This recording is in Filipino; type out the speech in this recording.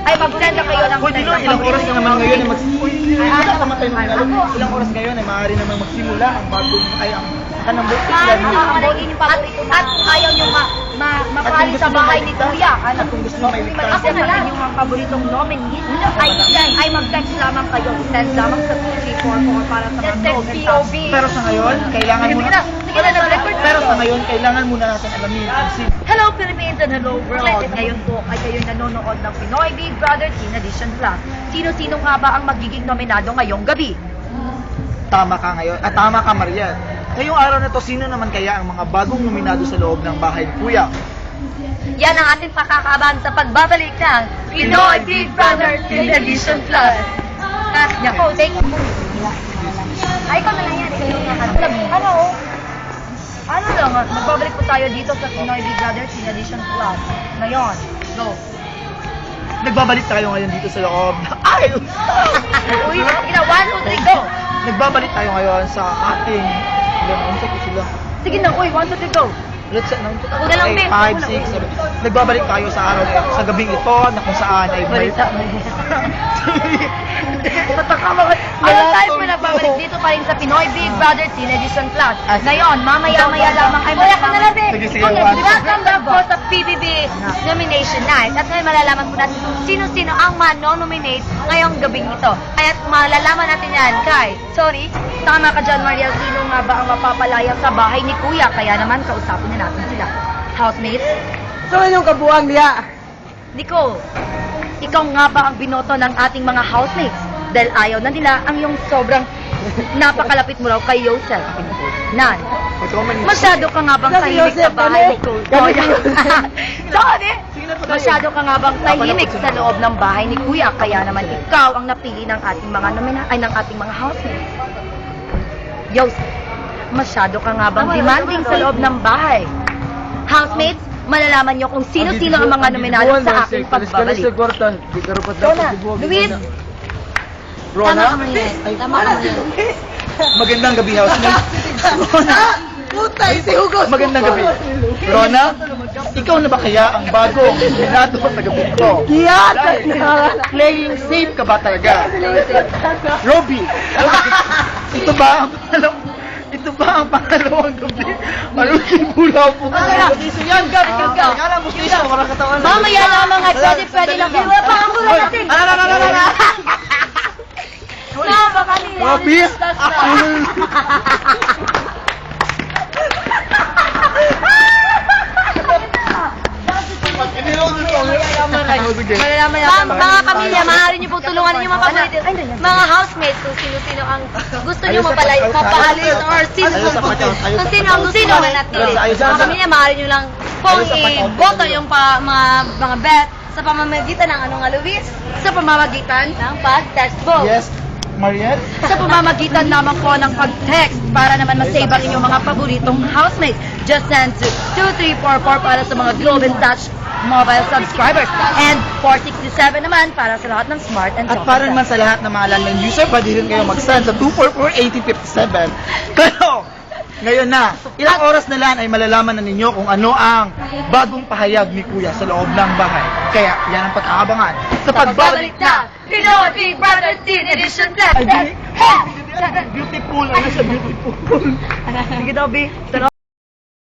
ay mag-send na kayo ng Pwede no, ilang oras na naman ngayon ay pamatay ng lalo. Ilang oras ngayon ay maaari naman magsimula ang bagong ay ang kanang buti at ayaw nyo mapali sa bahay ni Kuya. At kung gusto nyo may ligtas. Ako na lang yung mga paboritong nominee ay mag-text lamang kayo. Send lamang sa 2344 para sa mga POV. Pero sa ngayon, kailangan muna. Pero sa ngayon, kailangan muna natin alamin kung sino. Hello Philippines and hello world! Ngayon po ay kayo nanonood ng Pinoy Big Brother Teen Edition Plus. Sino-sino nga ba ang magiging nominado ngayong gabi? Tama ka ngayon. At tama ka, Marian. Ngayong araw na to, sino naman kaya ang mga bagong nominado sa loob ng bahay ni Kuya? Yan ang ating pakakaban sa pagbabalik ng Pinoy Big Brother Teen Edition Plus. Nako, take mo. Ay, ikaw na lang yan. Ikaw yung nakatulog. Ano lang, magbabalik po tayo dito sa Pinoy Big Brother Teen Edition Plus. Ngayon, go. Nagbabalik tayo ngayon dito sa loob. Ay! Uy, sige na, 1, 2, 3, go! Nagbabalik tayo ngayon sa ating... Sige na, uy, 1, 2, 3, go! Let's say, Huwag na lang, Ben. 5, 6, 7. Nagbabalik tayo sa araw sa gabing ito na kung saan ay may... Ano tayo po nagbabalik dito pa rin sa Pinoy Big Brother Teen Edition Plus. Ngayon, mamaya-maya lamang ay malalaman. Sige, Welcome back po sa PBB Nomination Night. At ngayon malalaman po natin kung sino-sino ang manonominate ngayong gabing ito. Kaya't malalaman natin yan kay, sorry, tama ka dyan Mariel, sino nga ba ang mapapalaya sa bahay ni Kuya? Kaya naman kausapin na natin sila. Housemates? So, yung kabuang niya. Nicole, ikaw nga ba ang binoto ng ating mga housemates? Dahil ayaw na nila ang yung sobrang napakalapit mo raw kay Yosef. Nan, masyado ka nga bang tahimik sa bahay, Nicole? Sorry! Masyado ka nga bang tahimik sa loob ng bahay ni Kuya? Kaya naman ikaw ang napili ng ating mga ng ating mga housemates. Yosef, masyado ka nga bang demanding sa loob ng bahay? Housemates, malalaman nyo kung sino-sino ang mga nominado sa aking pagbabalik. Rona, Luis, Rona? Tama ka man. Magandang gabi, housemate. Rona, Putay, si Hugo. magandang gabi. Rona, ikaw na ba kaya ang bagong nominado sa gabi ito? Yan! Playing safe ka ba talaga? Robby, ito ba ang pangalawang gabi? Maluking bula po ka. Yan, go. Mamaya lamang ay pwede lang. Wala pa ang mula natin. Sama kami. Robby? Malalaman natin. Mga pamilya, maaari niyo pong tulungan niyo mga paborito. Mga housemates, kung sino-sino ang gusto niyo mapahalis or kung sino ang gusto niyo manatili. Mga pamilya, maaari niyo lang pong i-boto yung mga bet sa pamamagitan ng anong Luis? Sa pamamagitan ng pag-text vote. Yes, Mariette? Sa pamamagitan naman po ng pag-text para naman masave ang inyong mga paboritong housemates. Just send to 2344 para sa mga Globe and Touch mobile subscribers and 467 naman para sa lahat ng smart and At para naman sa lahat ng mga landline user, pwede rin kayo mag-send sa 244-8057. Pero, ngayon na, ilang oras na lang ay malalaman na ninyo kung ano ang bagong pahayag ni Kuya sa loob ng bahay. Kaya, yan ang pagkakabangan sa pagbabalik na Pinoy Big Brother Teen Edition Plus. Beautiful! Ano siya, beautiful? Sige daw, B.